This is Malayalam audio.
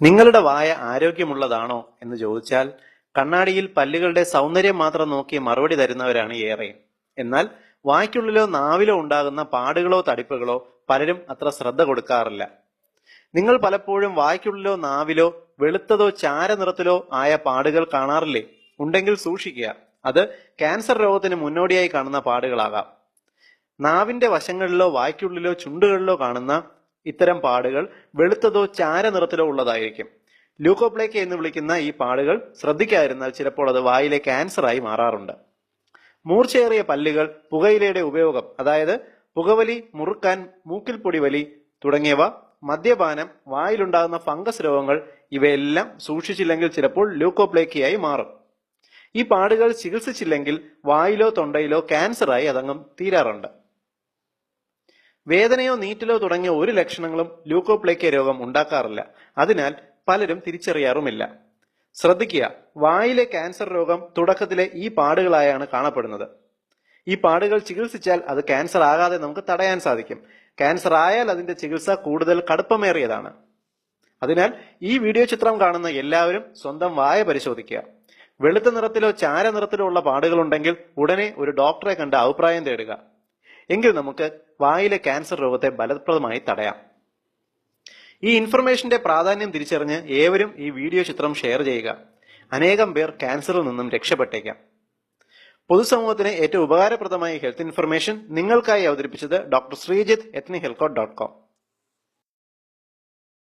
നിങ്ങളുടെ വായ ആരോഗ്യമുള്ളതാണോ എന്ന് ചോദിച്ചാൽ കണ്ണാടിയിൽ പല്ലുകളുടെ സൗന്ദര്യം മാത്രം നോക്കി മറുപടി തരുന്നവരാണ് ഏറെ. എന്നാൽ വായ്ക്കുള്ളിലോ നാവിലോ ഉണ്ടാകുന്ന പാടുകളോ തടിപ്പുകളോ പലരും അത്ര ശ്രദ്ധ കൊടുക്കാറില്ല. നിങ്ങൾ പലപ്പോഴും വായ്ക്കുള്ളിലോ നാവിലോ വെളുത്തതോ ചാരനിറത്തിലോ ആയ പാടുകൾ കാണാറില്ലേ? ഉണ്ടെങ്കിൽ സൂക്ഷിക്കുക, അത് ക്യാൻസർ രോഗത്തിന് മുന്നോടിയായി കാണുന്ന പാടുകളാകാം. നാവിന്റെ വശങ്ങളിലോ വായ്ക്കുള്ളിലോ ചുണ്ടുകളിലോ കാണുന്ന ഇത്തരം പാടുകൾ വെളുത്തതോ ചാരനിറത്തിലോ ഉള്ളതായിരിക്കും. ലൂക്കോപ്ലേക്ക എന്ന് വിളിക്കുന്ന ഈ പാടുകൾ ശ്രദ്ധിക്കാതിരുന്നാൽ ചിലപ്പോൾ അത് വായിലെ ക്യാൻസറായി മാറാറുണ്ട്. മൂർച്ചയേറിയ പല്ലുകൾ, പുകയിലയുടെ ഉപയോഗം, അതായത് പുകവലി, മുറുക്കാൻ, മൂക്കിൽ പൊടി വലി തുടങ്ങിയവ, മദ്യപാനം, വായിലുണ്ടാകുന്ന ഫംഗസ് രോഗങ്ങൾ ഇവയെല്ലാം സൂക്ഷിച്ചില്ലെങ്കിൽ ചിലപ്പോൾ ലൂക്കോപ്ലേക്കയായി മാറും. ഈ പാടുകൾ ചികിത്സിച്ചില്ലെങ്കിൽ വായിലോ തൊണ്ടയിലോ ക്യാൻസറായി അതങ്ങ് തീരാറുണ്ട്. വേദനയോ നീറ്റലോ തുടങ്ങിയ ഒരു ലക്ഷണങ്ങളും ലൂക്കോപ്ലേക്ക രോഗം ഉണ്ടാക്കാറില്ല. അതിനാൽ പലരും തിരിച്ചറിയാറുമില്ല. ശ്രദ്ധിക്കുക, വായിലെ ക്യാൻസർ രോഗം തുടക്കത്തിലെ ഈ പാടുകളായാണ് കാണപ്പെടുന്നത്. ഈ പാടുകൾ ചികിത്സിച്ചാൽ അത് ക്യാൻസർ ആകാതെ നമുക്ക് തടയാൻ സാധിക്കും. ക്യാൻസർ ആയാൽ അതിന്റെ ചികിത്സ കൂടുതൽ കടുപ്പമേറിയതാണ്. അതിനാൽ ഈ വീഡിയോ ചിത്രം കാണുന്ന എല്ലാവരും സ്വന്തം വായ പരിശോധിക്കുക. വെളുത്ത നിറത്തിലോ ചാര നിറത്തിലോ ഉള്ള പാടുകളുണ്ടെങ്കിൽ ഉടനെ ഒരു ഡോക്ടറെ കണ്ട് അഭിപ്രായം തേടുക. എങ്കിൽ നമുക്ക് വായിലെ ക്യാൻസർ രോഗത്തെ ഫലപ്രദമായി തടയാം. ഈ ഇൻഫർമേഷന്റെ പ്രാധാന്യം തിരിച്ചറിഞ്ഞ് ഏവരും ഈ വീഡിയോ ചിത്രം ഷെയർ ചെയ്യുക. അനേകം പേർ ക്യാൻസറിൽ നിന്നും രക്ഷപ്പെട്ടേക്കാം. പൊതുസമൂഹത്തിന് ഏറ്റവും ഉപകാരപ്രദമായ ഹെൽത്ത് ഇൻഫർമേഷൻ നിങ്ങൾക്കായി അവതരിപ്പിച്ചത് ഡോക്ടർ ശ്രീജിത്ത്, ethnichealthcode.com.